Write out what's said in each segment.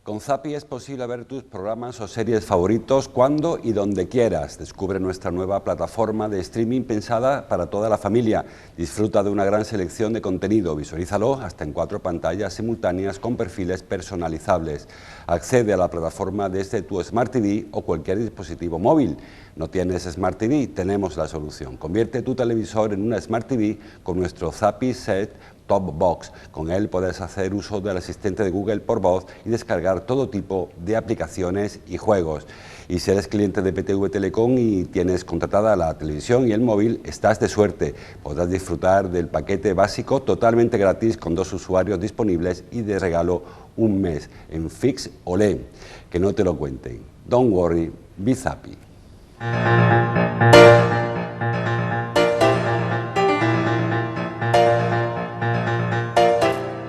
Con Zappy es posible ver tus programas o series favoritos cuando y donde quieras. Descubre nuestra nueva plataforma de streaming pensada para toda la familia. Disfruta de una gran selección de contenido. Visualízalo hasta en 4 pantallas simultáneas con perfiles personalizables. Accede a la plataforma desde tu Smart TV o cualquier dispositivo móvil. ¿No tienes Smart TV? Tenemos la solución. Convierte tu televisor en una Smart TV con nuestro Zappy Set Top Box. Con él puedes hacer uso del asistente de Google por voz y descargar todo tipo de aplicaciones y juegos. Y si eres cliente de PTV Telecom y tienes contratada la televisión y el móvil, estás de suerte. Podrás disfrutar del paquete básico totalmente gratis con 2 usuarios disponibles y de regalo un mes en Fix OLED. Que no te lo cuenten. Don't worry, be Zappy.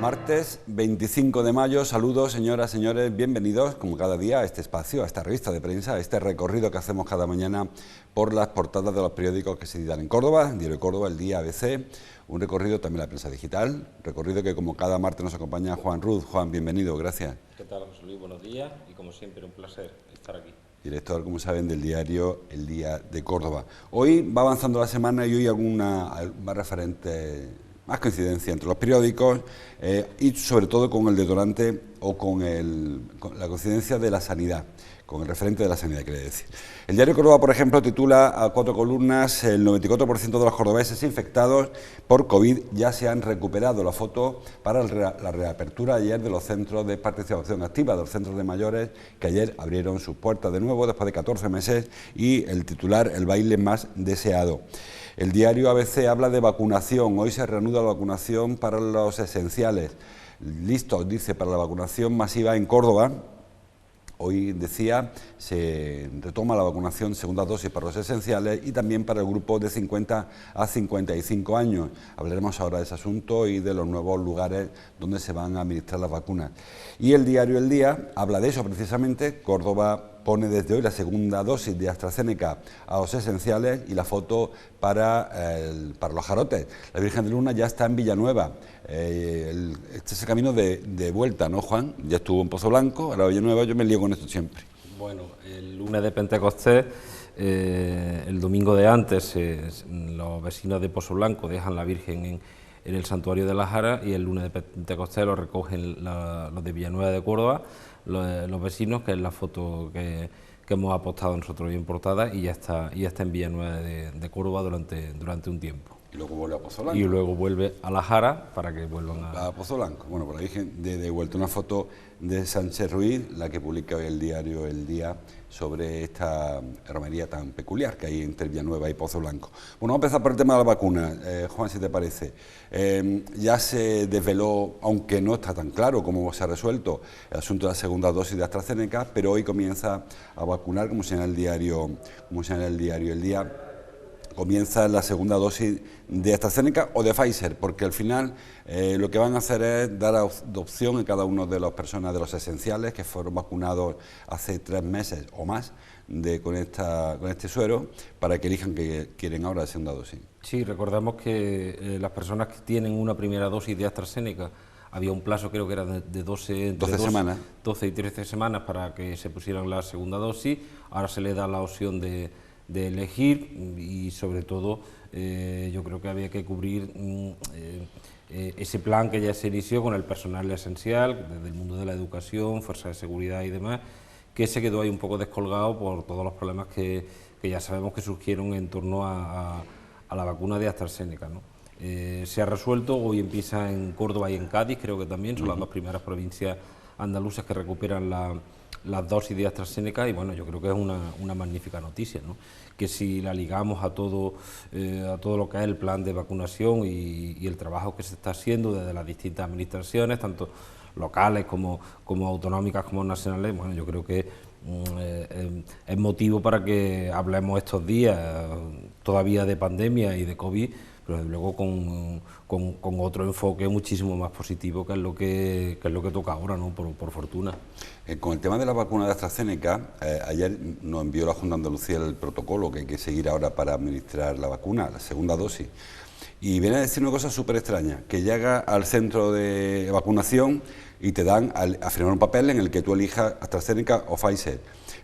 Martes 25 de mayo, saludos señoras, señores, bienvenidos como cada día a este espacio, a esta revista de prensa, a este recorrido que hacemos cada mañana por las portadas de los periódicos que se editan en Córdoba, Diario de Córdoba, El Día, ABC, un recorrido también a la prensa digital, recorrido que como cada martes nos acompaña Juan Ruz. Juan, bienvenido, gracias. ¿Qué tal, José Luis? Buenos días y como siempre un placer estar aquí. Director, como saben, del diario El Día de Córdoba. Hoy va avanzando la semana y hoy alguna más referente, más coincidencia entre los periódicos y sobre todo con el detonante o con la coincidencia de la sanidad, con el referente de la sanidad, quiere decir. El diario Córdoba, por ejemplo, titula a 4 columnas: el 94% de los cordobeses infectados por COVID ya se han recuperado. La foto para la reapertura ayer de los centros de participación activa, de los centros de mayores que ayer abrieron sus puertas de nuevo después de 14 meses y el titular: el baile más deseado. El diario ABC habla de vacunación. Hoy se reanuda la vacunación para los esenciales. Listo, dice, para la vacunación masiva en Córdoba. Hoy, decía, se retoma la vacunación segunda dosis para los esenciales y también para el grupo de 50 a 55 años. Hablaremos ahora de ese asunto y de los nuevos lugares donde se van a administrar las vacunas. Y el diario El Día habla de eso precisamente. Córdoba pone desde hoy la segunda dosis de AstraZeneca a los esenciales y la foto para los jarotes. La Virgen de Luna ya está en Villanueva. Este es el camino de vuelta, ¿no, Juan? Ya estuvo en Pozo Blanco, ahora Villanueva. Yo me lío con esto siempre. Bueno, el lunes de Pentecostés, el domingo de antes, los vecinos de Pozo Blanco dejan la Virgen en el santuario de la Jara y el lunes de Pentecostés lo recogen los de Villanueva de Córdoba, los vecinos, que es la foto que hemos apostado nosotros bien portada, y ya está en Villanueva de Córdoba durante un tiempo. Y luego vuelve a Pozo Blanco. Y luego vuelve a la Jara para que vuelvan a Pozo Blanco. Bueno, por la Virgen de vuelta, una foto de Sánchez Ruiz, la que publica hoy el diario El Día, sobre esta romería tan peculiar que hay entre Villanueva y Pozo Blanco. Bueno, vamos a empezar por el tema de la vacuna. Juan, si te parece, ya se desveló, aunque no está tan claro cómo se ha resuelto el asunto de la segunda dosis de AstraZeneca, pero hoy comienza a vacunar, como señala el diario El Día. Comienza la segunda dosis de AstraZeneca o de Pfizer, porque al final lo que van a hacer es dar opción a cada uno de las personas, de los esenciales que fueron vacunados hace 3 meses o más con este suero, para que elijan que quieren ahora la segunda dosis. Sí, recordamos que las personas que tienen una primera dosis de AstraZeneca, había un plazo, creo que era de 12 semanas. 12 y 13 semanas para que se pusieran la segunda dosis. Ahora se les da la opción de elegir y sobre todo yo creo que había que cubrir ese plan que ya se inició con el personal esencial, desde el mundo de la educación, fuerzas de seguridad y demás, que se quedó ahí un poco descolgado por todos los problemas que ya sabemos que surgieron en torno a la vacuna de AstraZeneca, ¿no? Se ha resuelto, hoy empieza en Córdoba y en Cádiz, creo que también son las 2 primeras provincias andaluzas que recuperan la las dosis de AstraZeneca y bueno, yo creo que es una magnífica noticia, ¿no? Que si la ligamos a todo lo que es el plan de vacunación y el trabajo que se está haciendo desde las distintas administraciones, tanto locales como autonómicas como nacionales, bueno, yo creo que es motivo para que hablemos estos días todavía de pandemia y de COVID, pero desde luego con otro enfoque muchísimo más positivo, que es lo que toca ahora, ¿no? Por fortuna. Con el tema de la vacuna de AstraZeneca, ayer nos envió la Junta de Andalucía el protocolo que hay que seguir ahora para administrar la vacuna, la segunda dosis. Y viene a decir una cosa súper extraña, que llega al centro de vacunación y te dan a firmar un papel en el que tú elijas AstraZeneca o Pfizer.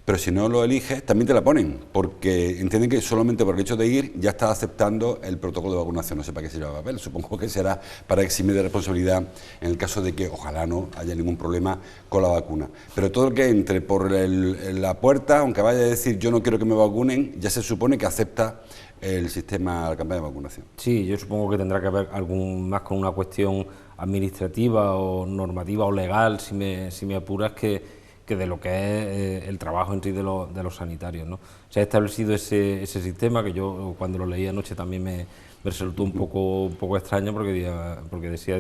Pero si no lo eliges, también te la ponen, porque entienden que solamente por el hecho de ir ya estás aceptando el protocolo de vacunación. No sé para qué sirve el papel, supongo que será para eximir de responsabilidad en el caso de que ojalá no haya ningún problema con la vacuna. Pero todo el que entre por la puerta, aunque vaya a decir yo no quiero que me vacunen, ya se supone que acepta el sistema, la campaña de vacunación. Sí, yo supongo que tendrá que ver más con una cuestión administrativa o normativa o legal, si me apuras, que de lo que es el trabajo en sí de los sanitarios, ¿no? Se ha establecido ese sistema que yo cuando lo leí anoche también me resultó un poco extraño, porque decía,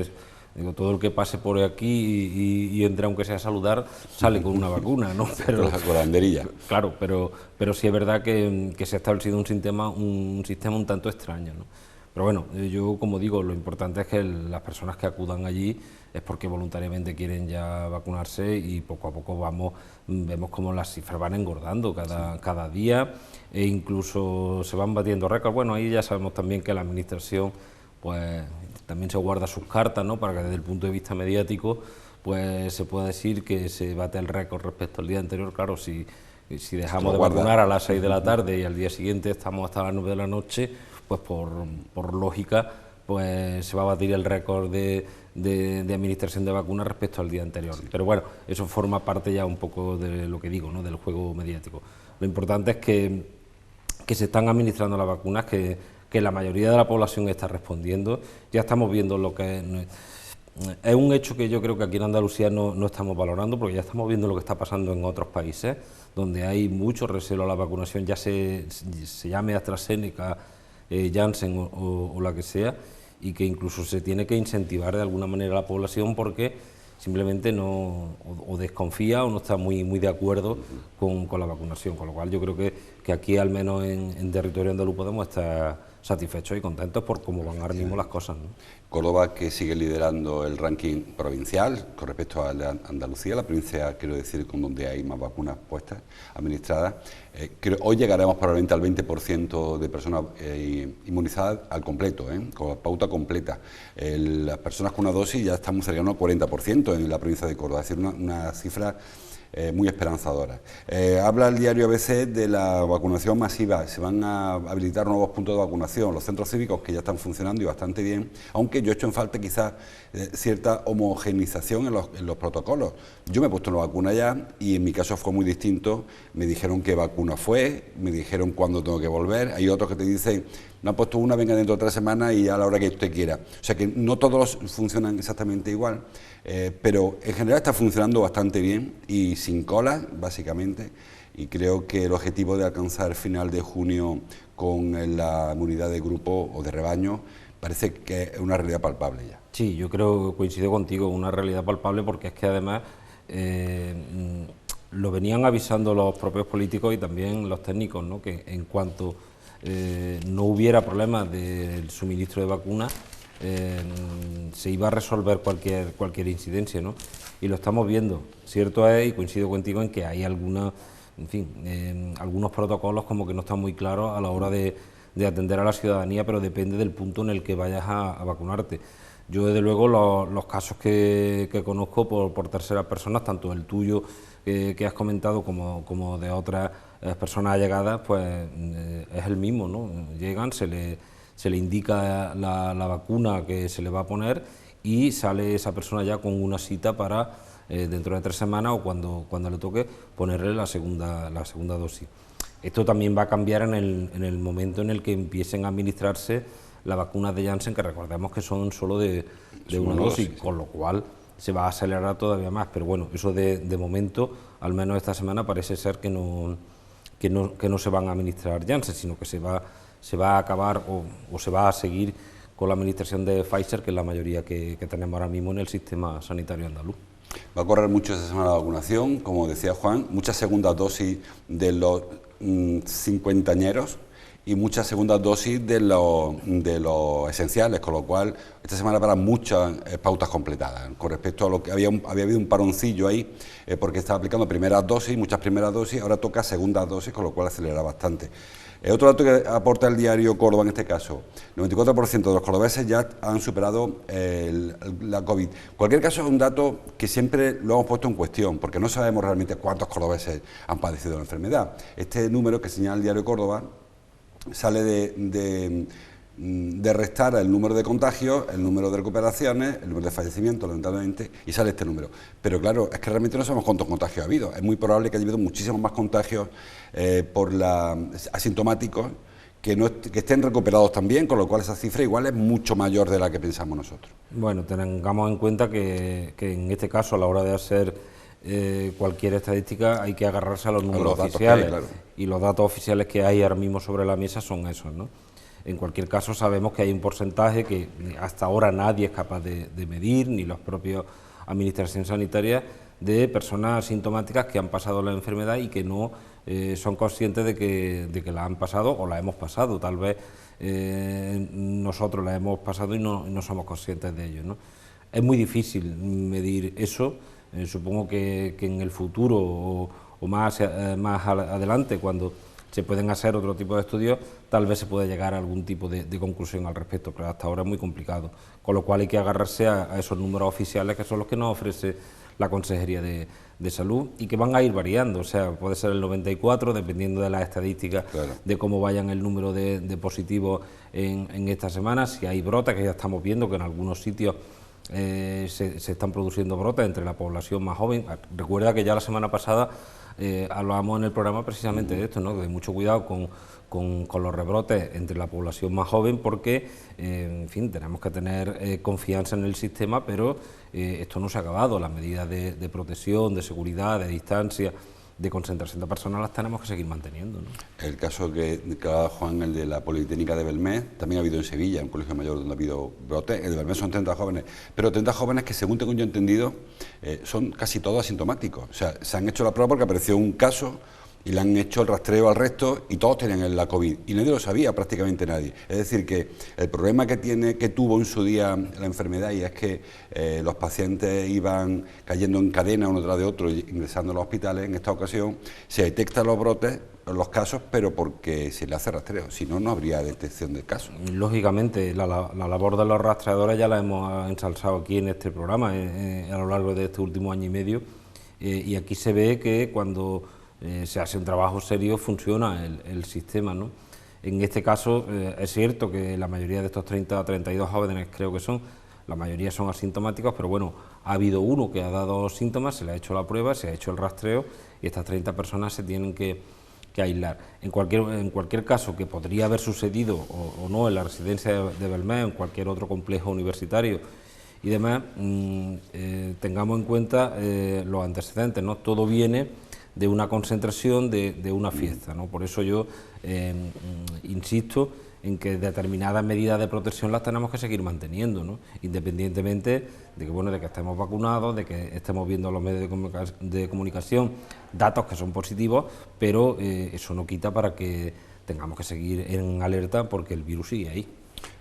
digo, todo el que pase por aquí y entre aunque sea a saludar sale con una vacuna, ¿no? Pero con la banderilla. Claro, pero sí es verdad que se ha establecido un sistema un tanto extraño, ¿no? Pero bueno, yo como digo, lo importante es que las personas que acudan allí es porque voluntariamente quieren ya vacunarse y poco a poco vemos como las cifras van engordando cada día e incluso se van batiendo récords. Bueno, ahí ya sabemos también que la administración pues también se guarda sus cartas, ¿no? Para que desde el punto de vista mediático pues se pueda decir que se bate el récord respecto al día anterior. Claro, si dejamos de vacunar a las 6 de la tarde y al día siguiente estamos hasta las 9 de la noche, pues por lógica pues se va a batir el récord de administración de vacunas respecto al día anterior. Sí. Pero bueno, eso forma parte ya un poco de lo que digo, ¿no? Del juego mediático. Lo importante es que se están administrando las vacunas, que la mayoría de la población está respondiendo. Ya estamos viendo lo que es un hecho que yo creo que aquí en Andalucía no estamos valorando, porque ya estamos viendo lo que está pasando en otros países, donde hay mucho recelo a la vacunación, ya se llame AstraZeneca, Janssen o la que sea, y que incluso se tiene que incentivar de alguna manera a la población porque simplemente no o desconfía o no está muy de acuerdo con la vacunación, con lo cual yo creo que aquí al menos en territorio andaluz podemos estar satisfechos y contentos por cómo van ahora mismo las cosas, ¿no? Córdoba, que sigue liderando el ranking provincial con respecto a Andalucía, la provincia, quiero decir, con donde hay más vacunas puestas, administradas. Hoy llegaremos probablemente al 20% de personas inmunizadas al completo, con la pauta completa. Las personas con una dosis ya estamos cercanos al 40% en la provincia de Córdoba, es decir, una cifra muy esperanzadora. Habla el diario ABC de la vacunación masiva. Se van a habilitar nuevos puntos de vacunación, los centros cívicos que ya están funcionando y bastante bien, aunque yo he hecho en falta quizás cierta homogenización en los protocolos. Yo me he puesto una vacuna ya y en mi caso fue muy distinto. Me dijeron qué vacuna fue, me dijeron cuándo tengo que volver. Hay otros que te dicen, no ha puesto una, venga dentro de 3 semanas y a la hora que usted quiera. O sea que no todos funcionan exactamente igual, pero en general está funcionando bastante bien y sin cola, básicamente, y creo que el objetivo de alcanzar final de junio con la inmunidad de grupo o de rebaño parece que es una realidad palpable ya. Sí, yo creo, coincido contigo, una realidad palpable, porque es que además lo venían avisando los propios políticos y también los técnicos, ¿no? Que en cuanto no hubiera problemas del suministro de vacunas, se iba a resolver cualquier incidencia, ¿no? Y lo estamos viendo. Cierto es, y coincido contigo en que hay algunos protocolos como que no están muy claros a la hora de atender a la ciudadanía, pero depende del punto en el que vayas a vacunarte. Yo, desde luego, los casos que conozco por terceras personas, tanto el tuyo que has comentado como de otras personas allegadas, pues es el mismo, ¿no? Llegan, se le indica la vacuna que se le va a poner y sale esa persona ya con una cita para dentro de 3 semanas o cuando le toque ponerle la segunda dosis. Esto también va a cambiar en el momento en el que empiecen a administrarse las vacunas de Janssen, que recordemos que son solo de una dosis, con lo cual se va a acelerar todavía más, pero bueno, eso de momento, al menos esta semana, parece ser que no se van a administrar Janssen, sino que se va a acabar o se va a seguir con la administración de Pfizer, que es la mayoría que tenemos ahora mismo en el sistema sanitario andaluz. Va a correr mucho esta semana la vacunación, como decía Juan, muchas segundas dosis de los cincuentañeros y muchas segundas dosis de los esenciales, con lo cual esta semana habrá muchas pautas completadas. Con respecto a lo que había habido un paroncillo ahí, porque estaba aplicando primeras dosis, muchas primeras dosis, ahora toca segundas dosis, con lo cual acelera bastante. Otro dato que aporta el diario Córdoba en este caso, 94% de los cordobeses ya han superado la COVID. En cualquier caso es un dato que siempre lo hemos puesto en cuestión, porque no sabemos realmente cuántos cordobeses han padecido la enfermedad. Este número que señala el diario Córdoba sale de restar el número de contagios, el número de recuperaciones, el número de fallecimientos, lamentablemente, y sale este número. Pero claro, es que realmente no sabemos cuántos contagios ha habido. Es muy probable que haya habido muchísimos más contagios asintomáticos que estén recuperados también, con lo cual esa cifra igual es mucho mayor de la que pensamos nosotros. Bueno, tengamos en cuenta que en este caso, a la hora de hacer cualquier estadística, hay que agarrarse a los números oficiales, claro. Y los datos oficiales que hay ahora mismo sobre la mesa son esos, ¿no? En cualquier caso, sabemos que hay un porcentaje que hasta ahora nadie es capaz de medir, ni las propias administraciones sanitarias, de personas asintomáticas que han pasado la enfermedad y que no son conscientes de que la han pasado o la hemos pasado. Tal vez nosotros la hemos pasado y no somos conscientes de ello, ¿no? Es muy difícil medir eso. Supongo que en el futuro o más adelante, cuando se pueden hacer otro tipo de estudios, tal vez se pueda llegar a algún tipo de conclusión al respecto, pero hasta ahora es muy complicado, con lo cual hay que agarrarse a esos números oficiales, que son los que nos ofrece la Consejería de Salud, y que van a ir variando. O sea, puede ser el 94, dependiendo de las estadísticas, claro, de cómo vayan el número de positivos en esta semana. Si hay brotes, que ya estamos viendo que en algunos sitios se están produciendo brotes entre la población más joven. Recuerda que ya la semana pasada hablábamos en el programa precisamente de esto, ¿no? De mucho cuidado con los rebrotes entre la población más joven, porque, en fin, tenemos que tener confianza en el sistema, pero esto no se ha acabado. Las medidas de protección, de seguridad, de distancia, de concentración de personas las tenemos que seguir manteniendo, ¿no? El caso que hablaba Juan, el de la Politécnica de Belmez, también ha habido en Sevilla, un colegio mayor donde ha habido brotes. El de Belmez son 30 jóvenes, pero 30 jóvenes que, según tengo yo entendido, son casi todos asintomáticos. O sea, se han hecho la prueba porque apareció un caso y le han hecho el rastreo al resto y todos tenían la COVID y nadie lo sabía, prácticamente nadie. Es decir, que el problema que tuvo en su día la enfermedad, y es que los pacientes iban cayendo en cadena uno tras de otro, ingresando a los hospitales. En esta ocasión se detectan los brotes, los casos, pero porque se le hace rastreo, si no, no habría detección del caso. Lógicamente, la labor de los rastreadores ya la hemos ensalzado aquí en este programa a lo largo de este último año y medio, y aquí se ve que cuando se hace un trabajo serio, funciona el sistema, ¿no? En este caso es cierto que la mayoría de estos 30 a 32 jóvenes, creo que son, la mayoría son asintomáticos, pero bueno, ha habido uno que ha dado síntomas, se le ha hecho la prueba, se ha hecho el rastreo y estas 30 personas se tienen que aislar. En cualquier caso, que podría haber sucedido o no en la residencia de Belmez, en cualquier otro complejo universitario y demás, tengamos en cuenta los antecedentes, ¿no? Todo viene de una concentración, de una fiesta, ¿no? Por eso yo insisto en que determinadas medidas de protección las tenemos que seguir manteniendo, ¿no? Independientemente de que, bueno, de que estemos vacunados, de que estemos viendo los medios de comunicación datos que son positivos, pero eso no quita para que tengamos que seguir en alerta, porque el virus sigue ahí.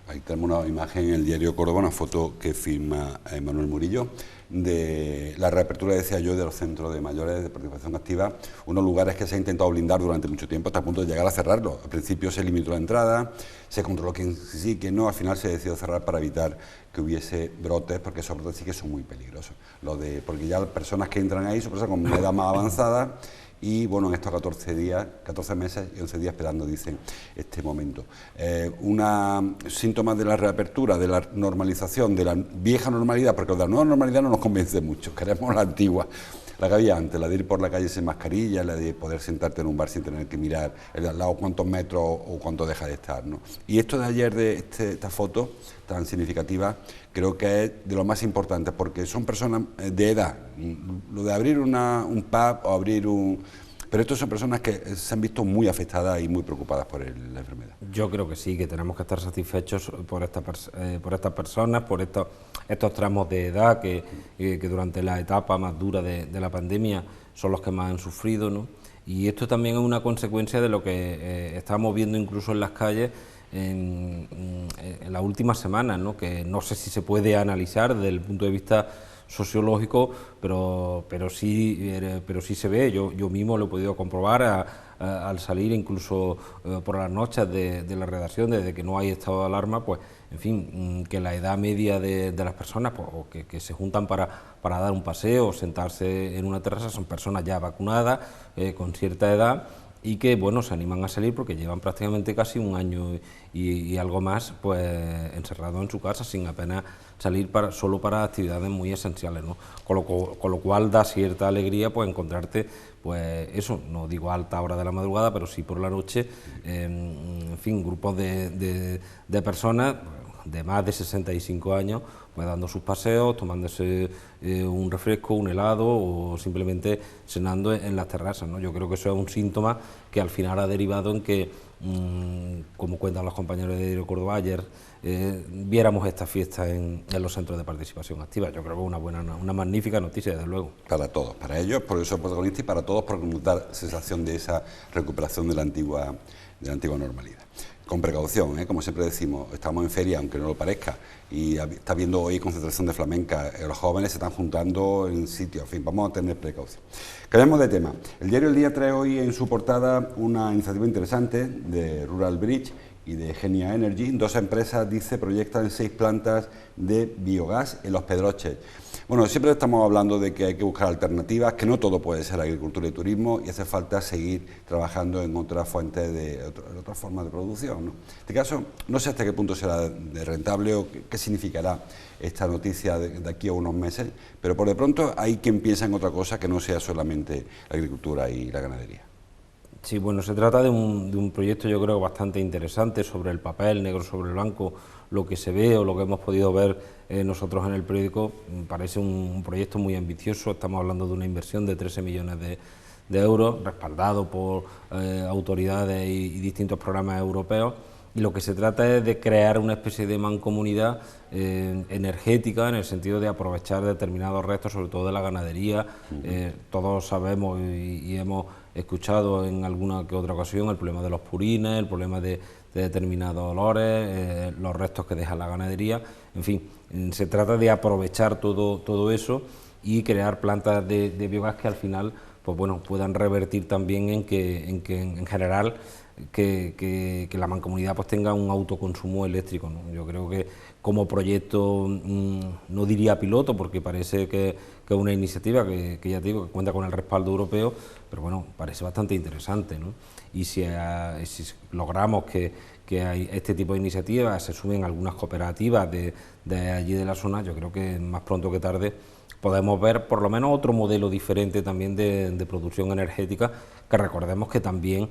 Ahí tenemos una imagen en el diario Córdoba, una foto que firma Manuel Murillo, de la reapertura, decía yo, de los centros de mayores de participación activa, unos lugares que se ha intentado blindar durante mucho tiempo, hasta el punto de llegar a cerrarlos. Al principio se limitó la entrada, se controló quién sí, quién no, al final se decidió cerrar para evitar que hubiese brotes, porque esos brotes sí que son muy peligrosos. Porque ya las personas que entran ahí son personas con una edad más avanzada, y bueno, en estos 14 meses y 11 días esperando, dicen, este momento. Síntomas de la reapertura, de la normalización, de la vieja normalidad, porque la nueva normalidad no nos convence mucho, queremos la antigua. la que había antes, la de ir por la calle sin mascarilla, la de poder sentarte en un bar sin tener que mirar el de al lado cuántos metros o cuánto deja de estar, ¿no? Y esto de ayer, de esta foto tan significativa, creo que es de lo más importante, porque son personas de edad. Lo de abrir un pub o abrir un... Pero estos son personas que se han visto muy afectadas y muy preocupadas por la enfermedad. Yo creo que sí, que tenemos que estar satisfechos por estas personas, por estos tramos de edad que durante la etapa más dura de la pandemia son los que más han sufrido, ¿no? Y esto también es una consecuencia de lo que estamos viendo incluso en las calles en las últimas semanas, ¿no? Que no sé si se puede analizar desde el punto de vista sociológico, pero sí se ve. Yo mismo lo he podido comprobar al salir incluso por las noches de la redacción, desde que no hay estado de alarma, pues en fin, que la edad media de las personas, pues, o que se juntan para dar un paseo o sentarse en una terraza, son personas ya vacunadas, con cierta edad, y que bueno, se animan a salir porque llevan prácticamente casi un año y algo más pues encerrados en su casa sin apenas salir solo para actividades muy esenciales, ¿no? Con lo cual da cierta alegría pues encontrarte, pues eso, no digo a alta hora de la madrugada, pero sí por la noche, en fin, grupos de personas de más de 65 años, pues dando sus paseos, tomándose un refresco, un helado o simplemente cenando en las terrazas, ¿no? Yo creo que eso es un síntoma que al final ha derivado en que, como cuentan los compañeros de Diario Córdoba ayer, viéramos esta fiesta en los centros de participación activa. Yo creo que es una magnífica noticia, desde luego. Para todos, para ellos, por eso protagonistas, y para todos, por dar sensación de esa recuperación de la antigua normalidad. Con precaución, como siempre decimos, estamos en feria, aunque no lo parezca, y está habiendo hoy concentración de flamenca, los jóvenes se están juntando en sitios, en fin, vamos a tener precaución. Cambiamos de tema. El diario El Día trae hoy en su portada una iniciativa interesante de Rural Bridge y de Genia Energy. Dos empresas, dice, proyectan 6 plantas de biogás en Los Pedroches. Bueno, siempre estamos hablando de que hay que buscar alternativas, que no todo puede ser agricultura y turismo, y hace falta seguir trabajando en otras fuentes, otras formas de producción, ¿no? En este caso, no sé hasta qué punto será de rentable o qué significará esta noticia de aquí a unos meses, pero por de pronto hay quien piensa en otra cosa que no sea solamente la agricultura y la ganadería. Sí, bueno, se trata de un proyecto, yo creo, bastante interesante. Sobre el papel, negro sobre el blanco, lo que se ve o lo que hemos podido ver nosotros en el periódico, parece un proyecto muy ambicioso. Estamos hablando de una inversión de 13 millones de euros, respaldado por autoridades y distintos programas europeos. Y lo que se trata es de crear una especie de mancomunidad energética, en el sentido de aprovechar determinados restos, sobre todo de la ganadería. Todos sabemos y hemos escuchado en alguna que otra ocasión el problema de los purines, el problema de determinados olores, los restos que deja la ganadería. En fin, se trata de aprovechar todo eso y crear plantas de biogás que al final, pues bueno, puedan revertir también en que en general que la mancomunidad pues tenga un autoconsumo eléctrico, ¿no? Yo creo que como proyecto, no diría piloto, porque parece que es una iniciativa que ya te digo, que cuenta con el respaldo europeo, pero bueno, parece bastante interesante, ¿no? Y si logramos que este tipo de iniciativas se sumen algunas cooperativas de allí de la zona, yo creo que más pronto que tarde podemos ver por lo menos otro modelo diferente también de producción energética, que recordemos que también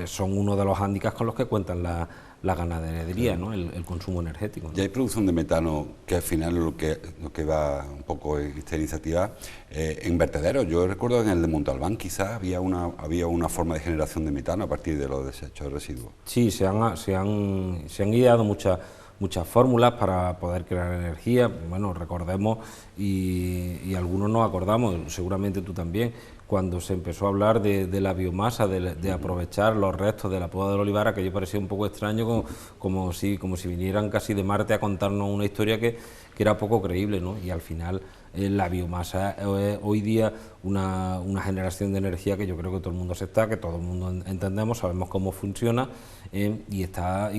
son uno de los hándicaps con los que cuentan la ganadería, ¿no? El consumo energético, ¿no? Ya hay producción de metano, que al final es lo que va un poco en esta iniciativa, en vertederos. Yo recuerdo en el de Montalbán quizás había una forma de generación de metano a partir de los desechos residuos. Sí, se han ideado muchas fórmulas para poder crear energía. Bueno, recordemos, y algunos nos acordamos, seguramente tú también, cuando se empezó a hablar de la biomasa, de aprovechar los restos de la poda del olivar, aquello parecía un poco extraño, como si vinieran casi de Marte a contarnos una historia que era poco creíble, ¿no? Y al final la biomasa es hoy día una generación de energía que yo creo que todo el mundo acepta, que todo el mundo entendemos, sabemos cómo funciona, y está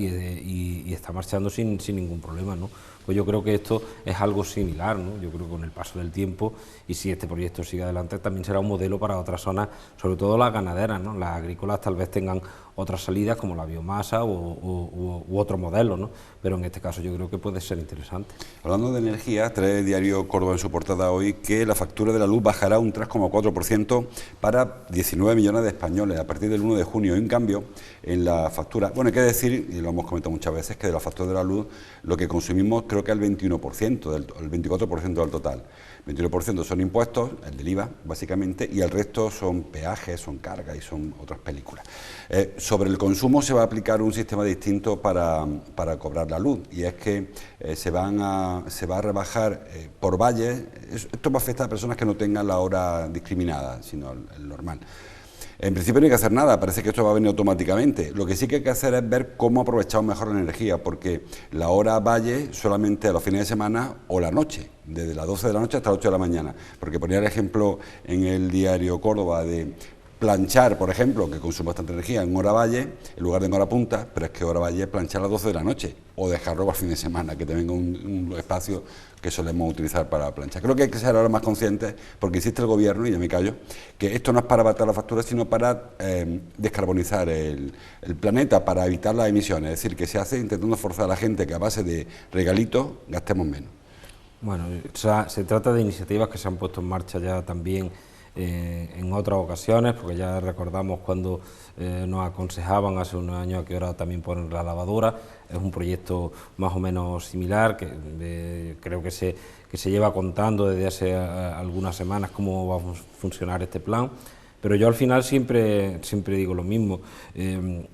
marchando sin ningún problema, ¿no? Pues yo creo que esto es algo similar, ¿no? Yo creo que con el paso del tiempo, y si este proyecto sigue adelante, también será un modelo para otras zonas, sobre todo las ganaderas, ¿no? Las agrícolas tal vez tengan otras salidas como la biomasa u otro modelo, ¿no? Pero en este caso yo creo que puede ser interesante. Hablando de energía, trae el diario Córdoba en su portada hoy que la factura de la luz bajará un 3,4% para 19 millones de españoles a partir del 1 de junio. En cambio, en la factura, bueno, hay que decir, y lo hemos comentado muchas veces, que de la factura de la luz lo que consumimos creo que es el 21%, el 24% del total. 21% son impuestos, el del IVA, básicamente, y el resto son peajes, son cargas y son otras películas. Sobre el consumo se va a aplicar un sistema distinto para cobrar la luz, y es que se va a rebajar por valles. Esto va a afectar a personas que no tengan la hora discriminada, sino el normal. En principio no hay que hacer nada, parece que esto va a venir automáticamente. Lo que sí que hay que hacer es ver cómo aprovechamos mejor la energía, porque la hora valle solamente a los fines de semana o la noche, desde las 12 de la noche hasta las 8 de la mañana. Porque ponía el ejemplo en el diario Córdoba de planchar, por ejemplo, que consume bastante energía en hora valle, en lugar de en hora punta, pero es que hora valle es planchar a las 12 de la noche, o dejarlo para fin de semana, que tenga un espacio que solemos utilizar para planchar. Creo que hay que ser ahora más conscientes, porque insiste el gobierno, y ya me callo, que esto no es para abatar la factura, sino para descarbonizar el planeta, para evitar las emisiones. Es decir, que se hace intentando forzar a la gente que a base de regalitos gastemos menos. Bueno, se trata de iniciativas que se han puesto en marcha ya también en otras ocasiones, porque ya recordamos cuando nos aconsejaban hace unos años a qué hora también poner la lavadora. Es un proyecto más o menos similar, que creo que se lleva contando desde hace algunas semanas cómo va a funcionar este plan. Pero yo al final siempre digo lo mismo.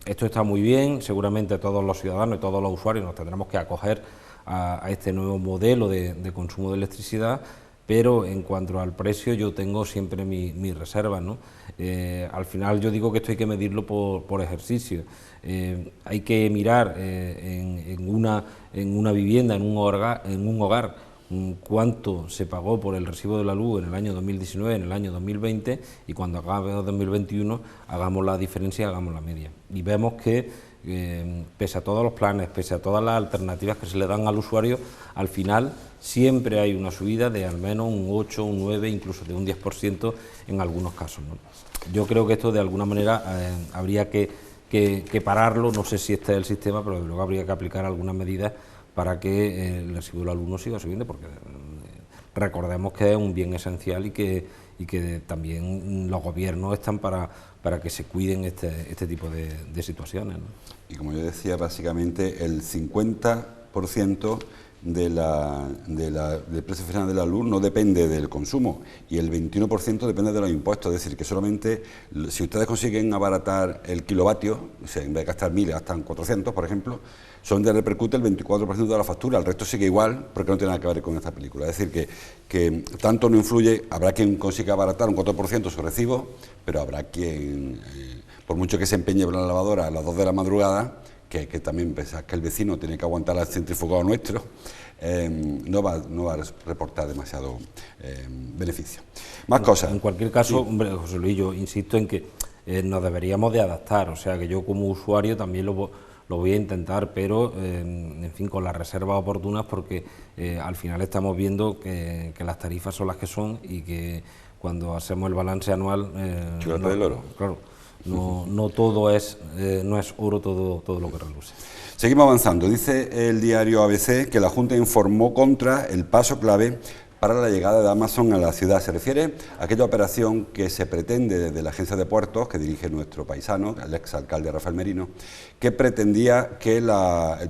Esto está muy bien, seguramente todos los ciudadanos y todos los usuarios nos tendremos que acoger a este nuevo modelo de consumo de electricidad, pero en cuanto al precio yo tengo siempre mis reservas, ¿no? Al final yo digo que esto hay que medirlo por ejercicio. Hay que mirar en una vivienda, en un hogar, cuánto se pagó por el recibo de la luz en el año 2019, en el año 2020, y cuando acabe 2021 hagamos la diferencia, hagamos la media. Y vemos que pese a todos los planes, pese a todas las alternativas que se le dan al usuario, al final siempre hay una subida de al menos un 8, un 9, incluso de un 10% en algunos casos, ¿no? Yo creo que esto de alguna manera habría que pararlo, no sé si este es el sistema, pero luego habría que aplicar algunas medidas para que el recibo del alumno siga subiendo, porque recordemos que es un bien esencial y que también los gobiernos están para que se cuiden este tipo de situaciones, ¿no? Y como yo decía, básicamente el 50% del precio final de la luz no depende del consumo, y el 21% depende de los impuestos. Es decir, que solamente si ustedes consiguen abaratar el kilovatio, o sea, en vez de gastar 1.000 gastan 400, por ejemplo, solamente repercute el 24% de la factura, el resto sigue igual porque no tiene nada que ver con esta película. Es decir, que tanto no influye. Habrá quien consiga abaratar un 4% su recibo, pero habrá quien, por mucho que se empeñe por la lavadora a las 2 de la madrugada, que también pensar que el vecino tiene que aguantar el centrifugado nuestro, no va a reportar demasiado beneficio. Más cosas. En cualquier caso, sí. Hombre, José Luis, yo insisto en que nos deberíamos de adaptar, o sea que yo como usuario también lo voy a intentar, pero en fin, con las reservas oportunas, porque al final estamos viendo que las tarifas son las que son, y que cuando hacemos el balance anual del oro. Claro, no todo es no es oro todo lo que reluce. Seguimos avanzando. Dice el diario ABC que la Junta informó contra el paso clave para la llegada de Amazon a la ciudad. Se refiere a aquella operación que se pretende desde la Agencia de Puertos, que dirige nuestro paisano, el exalcalde Rafael Merino, que pretendía que el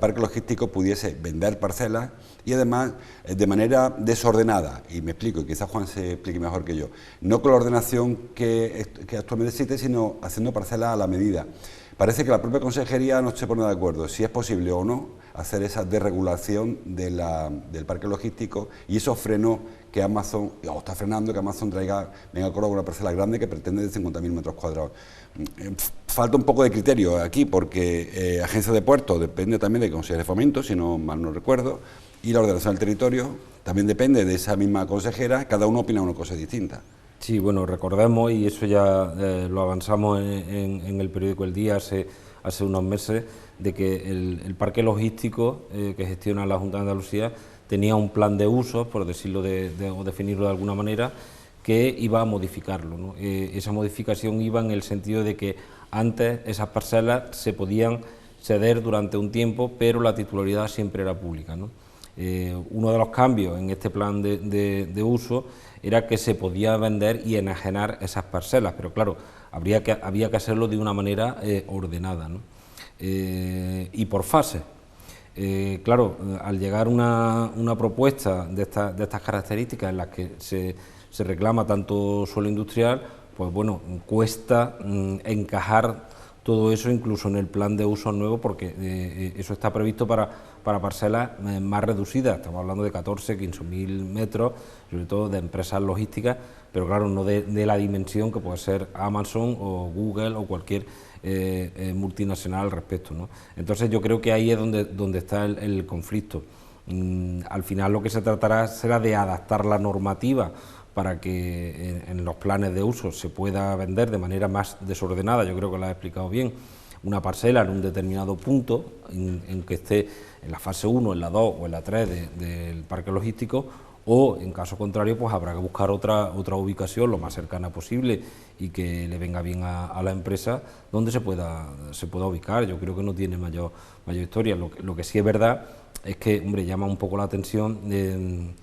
parque logístico pudiese vender parcelas y además de manera desordenada. Y me explico, y quizás Juan se explique mejor que yo. No con la ordenación que actualmente existe, sino haciendo parcelas a la medida. Parece que la propia consejería no se pone de acuerdo si es posible o no hacer esa desregulación del parque logístico, y eso frenó que Amazon, o está frenando que Amazon venga a Córdoba una parcela grande que pretende de 50.000 metros cuadrados. Falta un poco de criterio aquí, porque Agencia de Puertos depende también de Consejería de Fomento, si no mal no recuerdo, y la ordenación del territorio también depende de esa misma consejera. Cada uno opina una cosa distinta. Sí, bueno, recordemos, y eso ya lo avanzamos en el periódico El Día hace unos meses de que el parque logístico que gestiona la Junta de Andalucía tenía un plan de usos, por decirlo o definirlo de alguna manera, que iba a modificarlo, ¿no? Esa modificación iba en el sentido de que antes esas parcelas se podían ceder durante un tiempo, pero la titularidad siempre era pública, ¿no? Uno de los cambios en este plan de uso era que se podía vender y enajenar esas parcelas, pero claro, había que hacerlo de una manera ordenada, ¿no? Y por fases. Claro, al llegar una propuesta de estas características en las que se reclama tanto suelo industrial, pues bueno, cuesta encajar todo eso incluso en el plan de uso nuevo, porque eso está previsto para parcelas más reducidas, estamos hablando de 14, 15.000 metros, sobre todo de empresas logísticas, pero claro, no de la dimensión que puede ser Amazon o Google o cualquier multinacional al respecto, ¿no? Entonces yo creo que ahí es donde está el conflicto. Al final lo que se tratará será de adaptar la normativa para que en los planes de uso se pueda vender de manera más desordenada. Yo creo que lo he explicado bien, una parcela en un determinado punto, en que esté en la fase 1, en la 2 o en la 3 del parque logístico, o en caso contrario pues habrá que buscar otra ubicación lo más cercana posible y que le venga bien a la empresa donde se pueda ubicar. Yo creo que no tiene mayor historia. Lo que sí es verdad es que, hombre, llama un poco la atención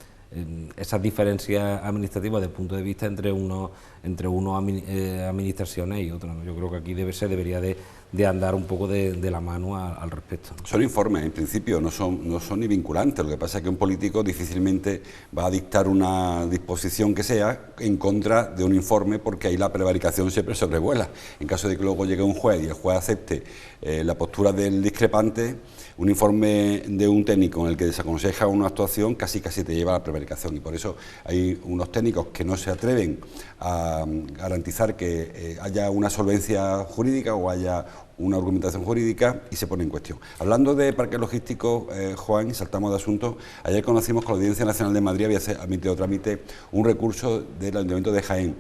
esas diferencias administrativas desde el punto de vista entre unas administraciones y otras, ¿no? Yo creo que aquí debería de andar un poco de la mano al respecto. Son informes, en principio, no son ni vinculantes. Lo que pasa es que un político difícilmente va a dictar una disposición que sea en contra de un informe, porque ahí la prevaricación siempre sobrevuela. En caso de que luego llegue un juez y el juez acepte la postura del discrepante, un informe de un técnico en el que desaconseja una actuación casi te lleva a la prevaricación, y por eso hay unos técnicos que no se atreven a garantizar que haya una solvencia jurídica o haya una argumentación jurídica, y se pone en cuestión. Hablando de parques logísticos, Juan, y saltamos de asunto, ayer conocimos que la Audiencia Nacional de Madrid había admitido trámite un recurso del Ayuntamiento de Jaén,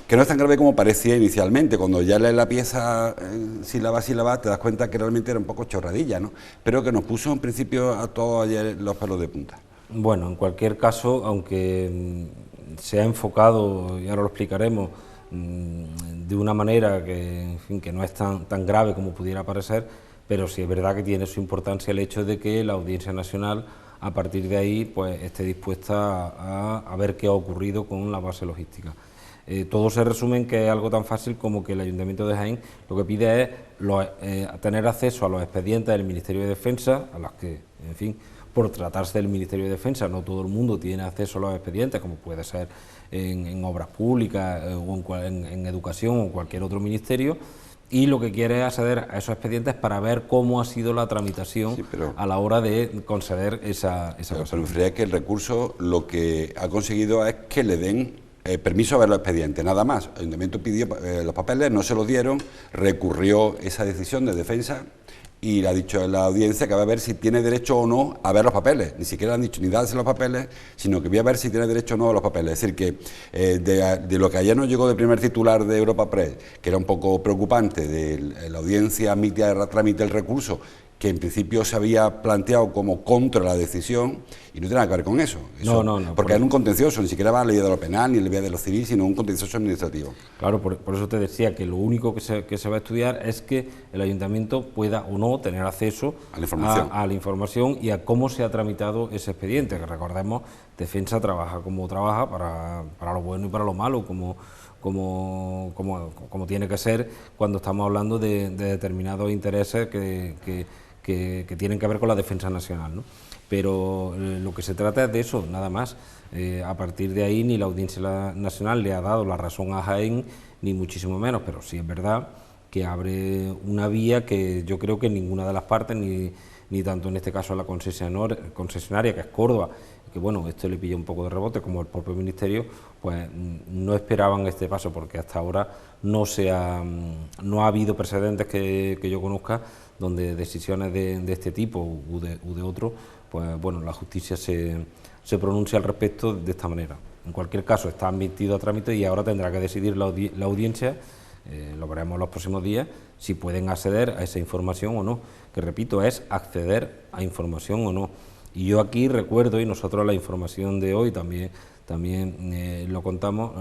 que no es tan grave como parecía inicialmente. Cuando ya lees la pieza sílaba a sílaba te das cuenta que realmente era un poco chorradilla, ¿no? Pero que nos puso en principio a todos ayer los pelos de punta. Bueno, en cualquier caso, aunque se ha enfocado, y ahora lo explicaremos, de una manera que, en fin, que no es tan grave como pudiera parecer, pero sí es verdad que tiene su importancia el hecho de que la Audiencia Nacional, a partir de ahí, pues esté dispuesta a ver qué ha ocurrido con la base logística. Todo se resume en que es algo tan fácil como que el Ayuntamiento de Jaén lo que pide es tener acceso a los expedientes del Ministerio de Defensa, a los que, en fin, por tratarse del Ministerio de Defensa, no todo el mundo tiene acceso a los expedientes, como puede ser en obras públicas o en educación o cualquier otro ministerio, y lo que quiere es acceder a esos expedientes para ver cómo ha sido la tramitación, sí, a la hora de conceder esa cosa. Pero me refería que el recurso lo que ha conseguido es que le den permiso a ver los expedientes, nada más. El Ayuntamiento pidió los papeles, no se los dieron, recurrió esa decisión de defensa y le ha dicho a la audiencia que va a ver si tiene derecho o no a ver los papeles. Ni siquiera le han dicho ni darse los papeles, sino que voy a ver si tiene derecho o no a los papeles. Es decir, que de lo que ayer nos llegó de primer titular de Europa Press, que era un poco preocupante, de la audiencia admite a trámite el recurso, que en principio se había planteado como contra la decisión, y no tiene nada que ver con eso. No, porque es un contencioso, ni siquiera va a la ley de lo penal ni a la ley de lo civil, sino un contencioso administrativo. Claro, por eso te decía que lo único que se va a estudiar es que el ayuntamiento pueda o no tener acceso a la información y a cómo se ha tramitado ese expediente, que recordemos, Defensa trabaja como trabaja, para lo bueno y para lo malo, como tiene que ser cuando estamos hablando de determinados intereses que tienen que ver con la defensa nacional, ¿no? Pero lo que se trata es de eso, nada más. A partir de ahí ni la Audiencia Nacional le ha dado la razón a Jaén, ni muchísimo menos, pero sí es verdad que abre una vía que yo creo que ninguna de las partes, ni tanto en este caso a la concesionaria, que es Córdoba, que bueno, esto le pilla un poco de rebote, como el propio Ministerio, pues no esperaban este paso, porque hasta ahora no ha habido precedentes que yo conozca donde decisiones de este tipo u de otro, pues bueno, la justicia se pronuncia al respecto de esta manera. En cualquier caso, está admitido a trámite y ahora tendrá que decidir la audiencia Lo veremos los próximos días, si pueden acceder a esa información o no, que repito, es acceder a información o no. Y yo aquí recuerdo, y nosotros la información de hoy también lo contamos,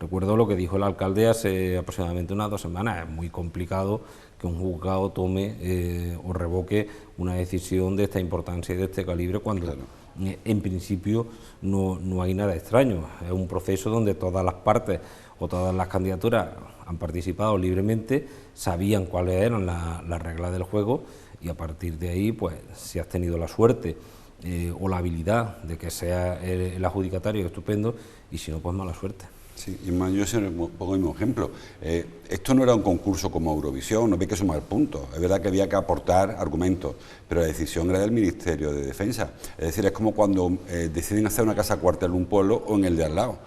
recuerdo lo que dijo el alcalde hace aproximadamente unas 2 semanas. Es muy complicado que un juzgado tome o revoque una decisión de esta importancia y de este calibre cuando en principio no hay nada extraño. Es un proceso donde todas las partes o todas las candidaturas han participado libremente, sabían cuáles eran las reglas del juego, y a partir de ahí, pues si has tenido la suerte o la habilidad de que sea el adjudicatario, estupendo, y si no, pues mala suerte. Sí, y más, yo pongo el mismo ejemplo. Esto no era un concurso como Eurovisión, no había que sumar puntos. Es verdad que había que aportar argumentos, pero la decisión era del Ministerio de Defensa. Es decir, es como cuando deciden hacer una casa cuartel en un pueblo o en el de al lado.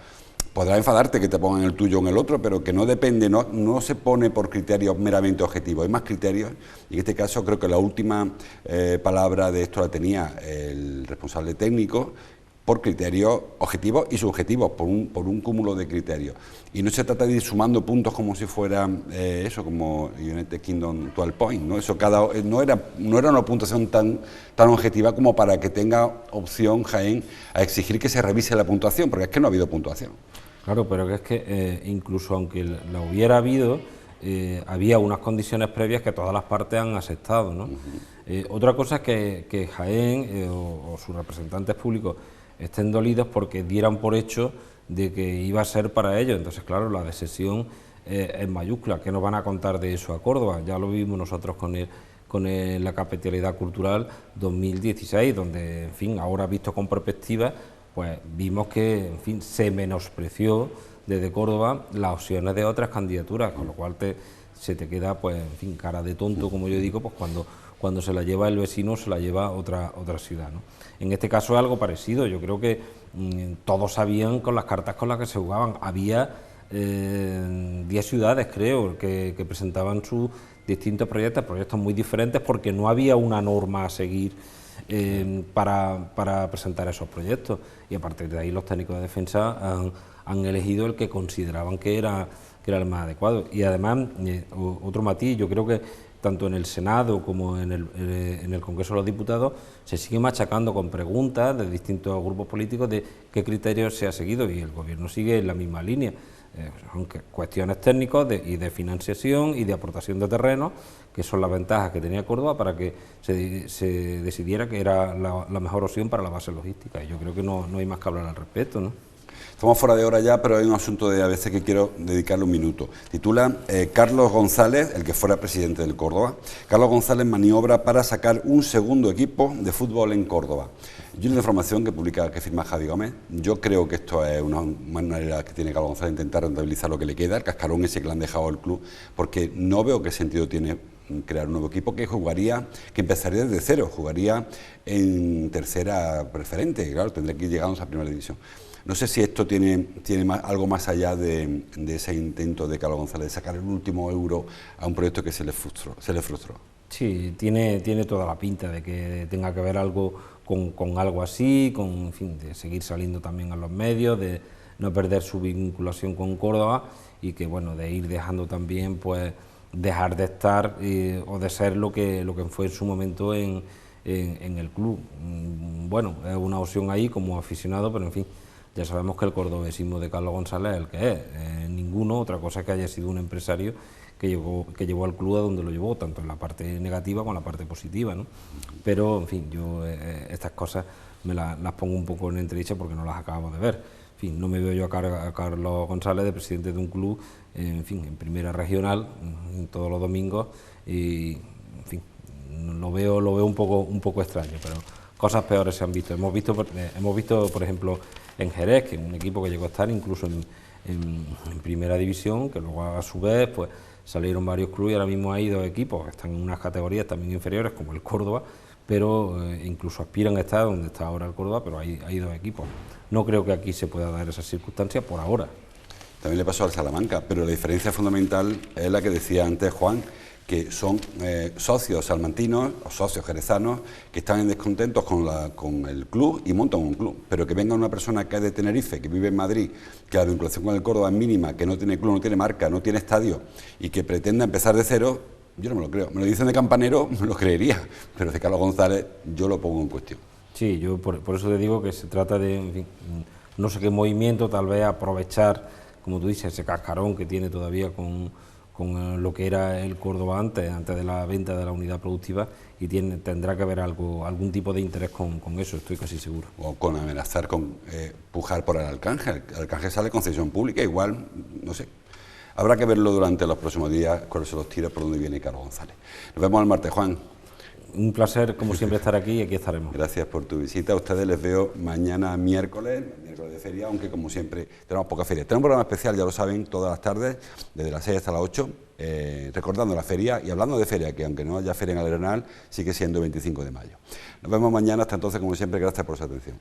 Podrás enfadarte que te pongan el tuyo o en el otro, pero que no depende, no se pone por criterios meramente objetivos, hay más criterios, y en este caso creo que la última palabra de esto la tenía el responsable técnico, por criterios objetivos y subjetivos, por un cúmulo de criterios. Y no se trata de ir sumando puntos como si fuera eso, como United Kingdom 12 Points, ¿no? Eso no era una puntuación tan objetiva como para que tenga opción Jaén a exigir que se revise la puntuación, porque es que no ha habido puntuación. Claro, pero es que incluso aunque la hubiera habido, había unas condiciones previas que todas las partes han aceptado, ¿no? Otra cosa es que Jaén o sus representantes públicos estén dolidos porque dieran por hecho de que iba a ser para ellos. Entonces, claro, la decepción es mayúscula. ¿Qué nos van a contar de eso a Córdoba? Ya lo vimos nosotros con la capitalidad cultural 2016, donde, en fin, ahora visto con perspectiva, pues vimos que, en fin, se menospreció desde Córdoba las opciones de otras candidaturas, con lo cual se te queda, pues, en fin, cara de tonto, como yo digo, pues cuando se la lleva el vecino, se la lleva otra ciudad, ¿no? En este caso es algo parecido. Yo creo que todos sabían con las cartas con las que se jugaban. Había 10 ciudades, creo, que presentaban sus distintos proyectos muy diferentes, porque no había una norma a seguir para presentar esos proyectos, y a partir de ahí los técnicos de defensa han elegido el que consideraban que era el más adecuado. Y además, otro matiz, yo creo que tanto en el Senado como en el Congreso de los Diputados se sigue machacando con preguntas de distintos grupos políticos de qué criterios se ha seguido, y el Gobierno sigue en la misma línea. Aunque cuestiones técnicas y de financiación y de aportación de terreno, que son las ventajas que tenía Córdoba para que se decidiera que era la mejor opción para la base logística. Y yo creo que no hay más que hablar al respecto, ¿no? Estamos fuera de hora ya, pero hay un asunto de ABC que quiero dedicarle un minuto. Titula Carlos González, el que fuera presidente del Córdoba. Carlos González maniobra para sacar un segundo equipo de fútbol en Córdoba. Yo una información que firma Javi Gómez. Yo creo que esto es una manera que tiene Carlos González de intentar rentabilizar lo que le queda, el cascarón ese que le han dejado al club, porque no veo qué sentido tiene crear un nuevo equipo que empezaría desde cero, jugaría en tercera preferente, claro, tendría que ir llegando a primera división. No sé si esto tiene algo más allá de ese intento de Carlos González de sacar el último euro a un proyecto que se le frustró. Sí, tiene toda la pinta de que tenga que ver algo con algo así, en fin, de seguir saliendo también a los medios, de no perder su vinculación con Córdoba, y que, bueno, de ir dejando también, pues, dejar de estar o de ser lo que fue en su momento en el club. Bueno, es una opción ahí como aficionado, pero en fin, ya sabemos que el cordobesismo de Carlos González es el que es, ninguno. Otra cosa que haya sido un empresario que llevó al club a donde lo llevó, tanto en la parte negativa como en la parte positiva, ¿no? Pero, en fin, yo estas cosas me las pongo un poco en entredicho porque no las acabamos de ver. En fin, no me veo yo a Carlos González de presidente de un club, en fin, en primera regional, todos los domingos, y, en fin, lo veo un poco extraño, pero cosas peores se han visto. Hemos visto, por ejemplo, en Jerez, que es un equipo que llegó a estar incluso en primera división, que luego a su vez pues salieron varios clubes, y ahora mismo hay 2 equipos que están en unas categorías también inferiores, como el Córdoba, pero incluso aspiran a estar donde está ahora el Córdoba, pero hay 2 equipos. No creo que aquí se pueda dar esa circunstancia por ahora. También le pasó al Salamanca, pero la diferencia fundamental es la que decía antes Juan, que son socios salmantinos o socios jerezanos que están en descontentos con el club y montan un club, pero que venga una persona que es de Tenerife, que vive en Madrid, que la vinculación con el Córdoba es mínima, que no tiene club, no tiene marca, no tiene estadio y que pretenda empezar de cero, yo no me lo creo. Me lo dicen de Campanero, me lo creería, pero de Carlos González yo lo pongo en cuestión. Sí, yo por eso te digo que se trata de, en fin, no sé qué movimiento, tal vez aprovechar, como tú dices, ese cascarón que tiene todavía con lo que era el Córdoba antes de la venta de la unidad productiva, y tendrá que haber algún tipo de interés con eso, estoy casi seguro. O con amenazar, con pujar por el Arcángel. El Arcángel sale concesión pública, igual, no sé. Habrá que verlo durante los próximos días, cuáles son los tiros por donde viene Carlos González. Nos vemos el martes, Juan. Un placer, como siempre, estar aquí y aquí estaremos. Gracias por tu visita. A ustedes les veo mañana miércoles de feria, aunque como siempre tenemos poca feria. Tenemos un programa especial, ya lo saben, todas las tardes, desde las 6 hasta las 8, recordando la feria y hablando de feria, que aunque no haya feria en el Arenal, sigue siendo 25 de mayo. Nos vemos mañana, hasta entonces, como siempre, gracias por su atención.